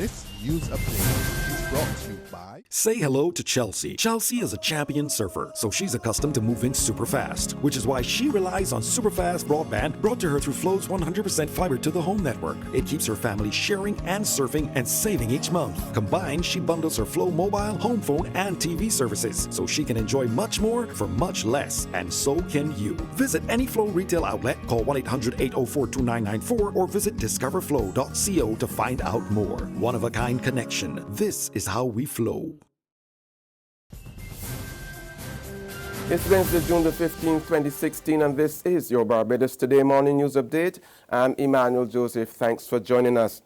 This news update is brought to you by... Say hello to Chelsea. Chelsea is a champion surfer, so she's accustomed to moving super fast, which is why she relies on super fast broadband brought to her through Flow's 100% fiber to the home network. It keeps her family sharing and surfing and saving each month. Combined, she bundles her Flow mobile, home phone, and TV services, so she can enjoy much more for much less, and so can you. Visit any Flow retail outlet, call 1-800-804-2994, or visit discoverflow.co to find out more. One-of-a-kind connection. This is how we flow. It's Wednesday, June the 15th, 2016, and this is your Barbados Today Morning News Update. I'm Emmanuel Joseph. Thanks for joining us.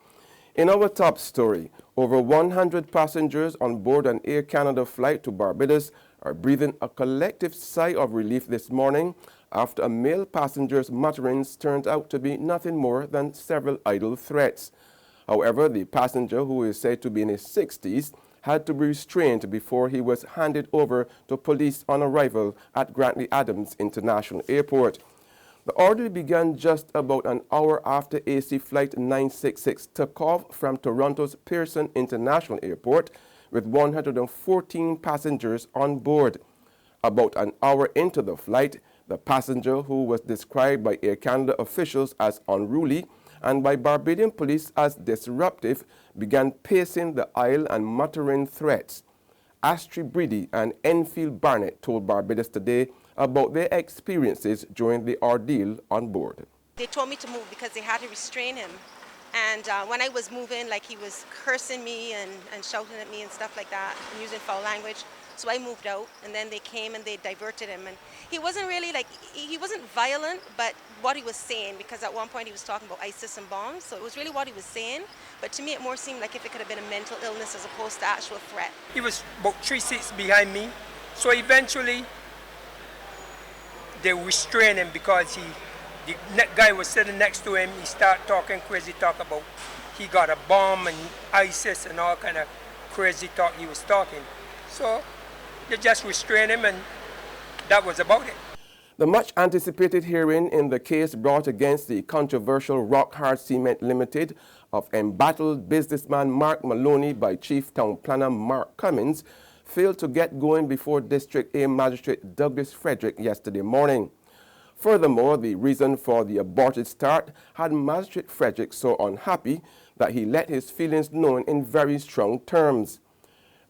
In our top story, over 100 passengers on board an Air Canada flight to Barbados are breathing a collective sigh of relief this morning after a male passenger's mutterings turned out to be nothing more than several idle threats. However, the passenger, who is said to be in his 60s, had to be restrained before he was handed over to police on arrival at Grantley Adams International Airport. The ordeal began just about an hour after AC Flight 966 took off from Toronto's Pearson International Airport with 114 passengers on board. About an hour into the flight, the passenger, who was described by Air Canada officials as unruly and by Barbadian police as disruptive, began pacing the aisle and muttering threats. Astrid Breedy and Enfield Barnett told Barbados Today about their experiences during the ordeal on board. They told me to move because they had to restrain him. And when I was moving, like, he was cursing me and shouting at me and stuff like that, and using foul language. So I moved out, and then they came and they diverted him. And he wasn't really, like, he wasn't violent, but what he was saying, because at one point he was talking about ISIS and bombs, so it was really what he was saying. But to me, it more seemed like if it could have been a mental illness as opposed to actual threat. He was about 3 seats behind me, so eventually they restrained him because the guy was sitting next to him. He started talking crazy talk about he got a bomb and ISIS and all kind of crazy talk he was talking. So they just restrained him, and that was about it. The much-anticipated hearing in the case brought against the controversial Rock Hard Cement Limited of embattled businessman Mark Maloney by Chief Town Planner Mark Cummins failed to get going before District A Magistrate Douglas Frederick yesterday morning. Furthermore, the reason for the aborted start had Magistrate Frederick so unhappy that he let his feelings known in very strong terms.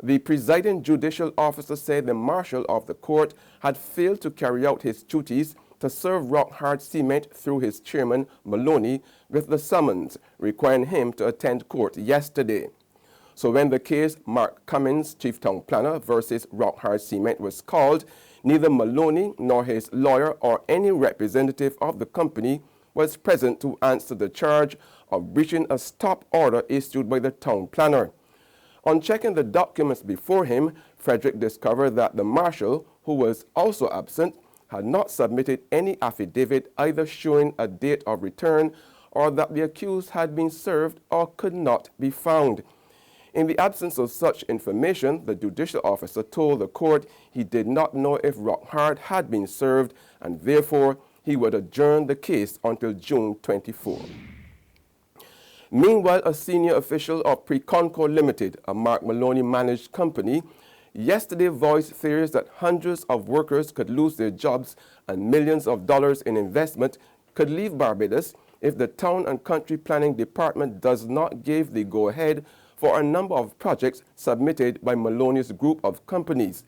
The presiding judicial officer said the marshal of the court had failed to carry out his duties to serve Rock Hard Cement through his chairman, Maloney, with the summons requiring him to attend court yesterday. So when the case Mark Cummins, Chief Town Planner, versus Rock Hard Cement was called, neither Maloney nor his lawyer or any representative of the company was present to answer the charge of breaching a stop order issued by the town planner. On checking the documents before him, Frederick discovered that the marshal, who was also absent, had not submitted any affidavit either showing a date of return or that the accused had been served or could not be found. In the absence of such information, the judicial officer told the court he did not know if Rock Hard had been served, and therefore he would adjourn the case until June 24. Meanwhile, a senior official of Preconco Limited, a Mark Maloney-managed company, yesterday voiced fears that hundreds of workers could lose their jobs and millions of dollars in investment could leave Barbados if the Town and Country Planning Department does not give the go-ahead for a number of projects submitted by Maloney's group of companies.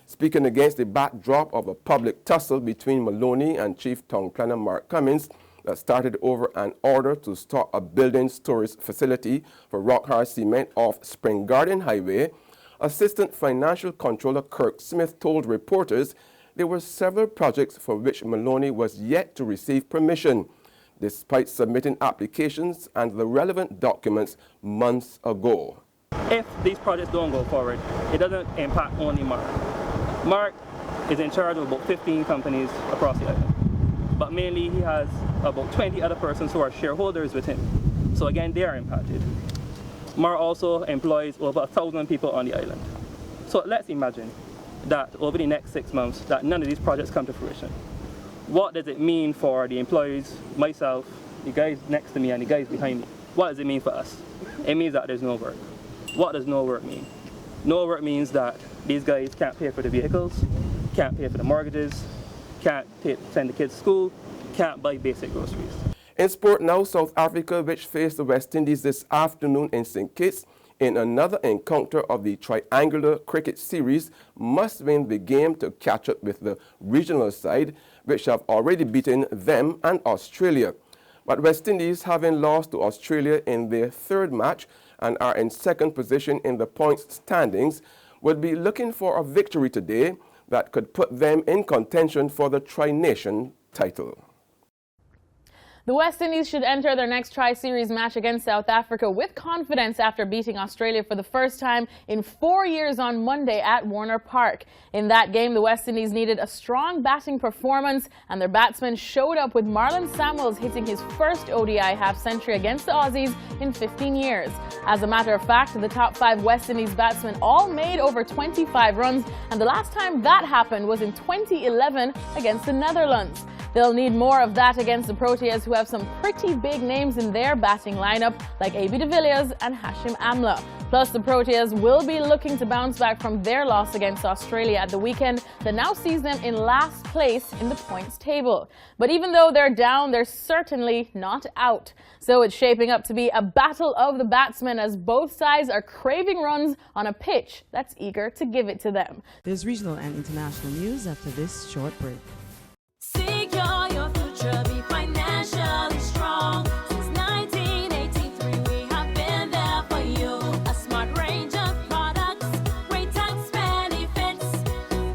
Speaking against the backdrop of a public tussle between Maloney and Chief Town Planner Mark Cummins that started over an order to start a building storage facility for Rock Hard Cement off Spring Garden Highway, Assistant Financial Controller Kirk Smith told reporters there were several projects for which Maloney was yet to receive permission, despite submitting applications and the relevant documents months ago. If these projects don't go forward, it doesn't impact only Mark. Mark is in charge of about 15 companies across the island, but mainly he has about 20 other persons who are shareholders with him. So again, they are impacted. Mark also employs over 1,000 people on the island. So let's imagine that over the next 6 months, that none of these projects come to fruition. What does it mean for the employees, myself, the guys next to me, and the guys behind me? What does it mean for us? It means that there's no work. What does no work mean? No work means that these guys can't pay for the vehicles, can't pay for the mortgages, can't send the kids to school, can't buy basic groceries. In sport now, South Africa, which faced the West Indies this afternoon in St. Kitts in another encounter of the triangular cricket series, must win the game to catch up with the regional side, which have already beaten them and Australia. But West Indies, having lost to Australia in their third match and are in second position in the points standings, would be looking for a victory today that could put them in contention for the Tri-Nation title. The West Indies should enter their next Tri-Series match against South Africa with confidence after beating Australia for the first time in 4 years on Monday at Warner Park. In that game, the West Indies needed a strong batting performance, and their batsmen showed up with Marlon Samuels hitting his first ODI half-century against the Aussies in 15 years. As a matter of fact, the top 5 West Indies batsmen all made over 25 runs, and the last time that happened was in 2011 against the Netherlands. They'll need more of that against the Proteas, who have some pretty big names in their batting lineup, like A.B. de Villiers and Hashim Amla. Plus, the Proteas will be looking to bounce back from their loss against Australia at the weekend that now sees them in last place in the points table. But even though they're down, they're certainly not out. So it's shaping up to be a battle of the batsmen, as both sides are craving runs on a pitch that's eager to give it to them. There's regional and international news after this short break. Secure your future, be financially strong. Since 1983, we have been there for you. A smart range of products, great tax benefits.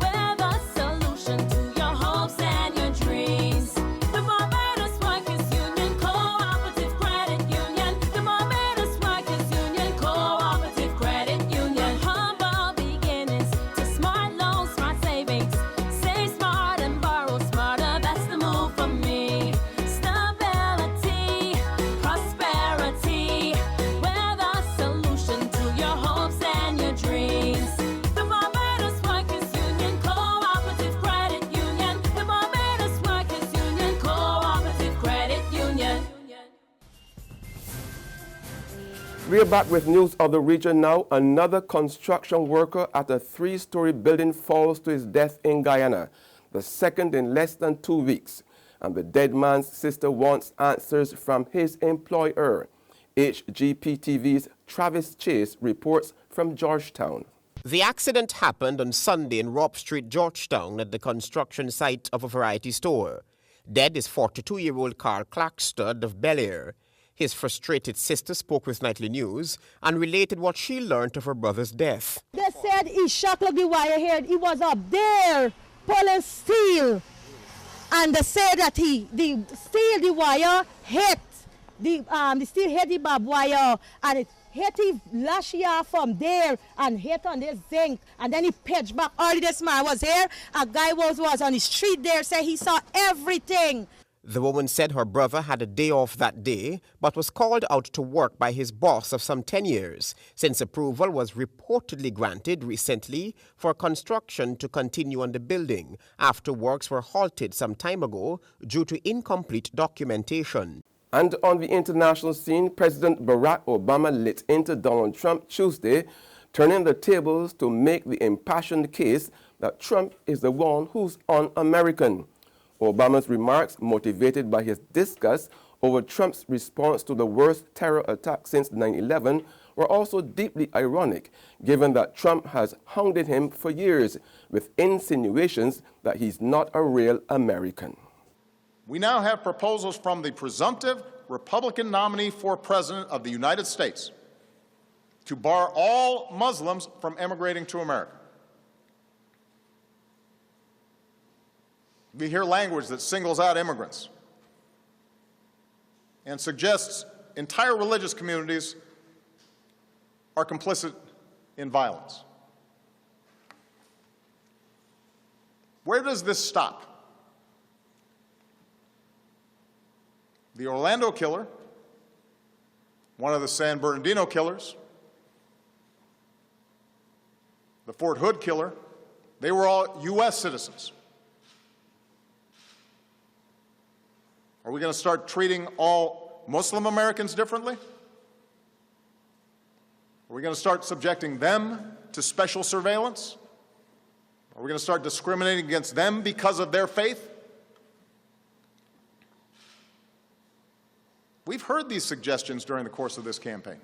We're the solution to your hopes and your dreams. The Barbados Workers Union Cooperative Credit Union. The Barbados Workers Union Cooperative Credit Union. Humble beginnings to smart loans, smart savings. Save smart and borrow smarter. That's the move for me. Stability, prosperity. We're the solution to your hopes and your dreams. The Barbados Workers Union Cooperative Credit Union. The Barbados Workers Union Cooperative Credit Union. We are back with news of the region now. Another construction worker at a 3-story building falls to his death in Guyana, the second in less than 2 weeks. And the dead man's sister wants answers from his employer. HGP-TV's Travis Chase reports from Georgetown. The accident happened on Sunday in Robb Street, Georgetown, at the construction site of a variety store. Dead is 42-year-old Carl Clackstad of Bel Air. His frustrated sister spoke with Nightly News and related what she learned of her brother's death. They said he shocked the wire here. He was up there pulling steel. And they said that the wire hit. The steel hit the barbed wire, and it hit the lash yard from there and hit on this zinc. And then he pitched back. Early this man was here. A guy was on the street there, said he saw everything. The woman said her brother had a day off that day, but was called out to work by his boss of some 10 years, since approval was reportedly granted recently for construction to continue on the building after works were halted some time ago due to incomplete documentation. And on the international scene, President Barack Obama lit into Donald Trump Tuesday, turning the tables to make the impassioned case that Trump is the one who's un-American. Obama's remarks, motivated by his disgust over Trump's response to the worst terror attack since 9/11, were also deeply ironic, given that Trump has hounded him for years with insinuations that he's not a real American. We now have proposals from the presumptive Republican nominee for President of the United States to bar all Muslims from emigrating to America. We hear language that singles out immigrants and suggests entire religious communities are complicit in violence. Where does this stop? The Orlando killer, one of the San Bernardino killers, the Fort Hood killer, they were all U.S. citizens. Are we going to start treating all Muslim Americans differently? Are we going to start subjecting them to special surveillance? Are we going to start discriminating against them because of their faith? We've heard these suggestions during the course of this campaign.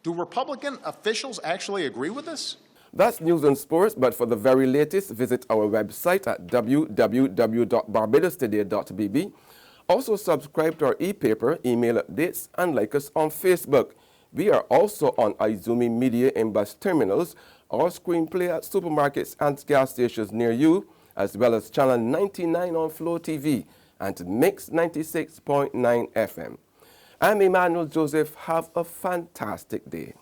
Do Republican officials actually agree with this? That's news and sports, but for the very latest, visit our website at www.barbadostoday.bb. Also subscribe to our e-paper, email updates, and like us on Facebook. We are also on Izumi Media in bus terminals, or screenplay at supermarkets and gas stations near you, as well as Channel 99 on Flow TV and Mix 96.9 FM. I'm Emmanuel Joseph. Have a fantastic day.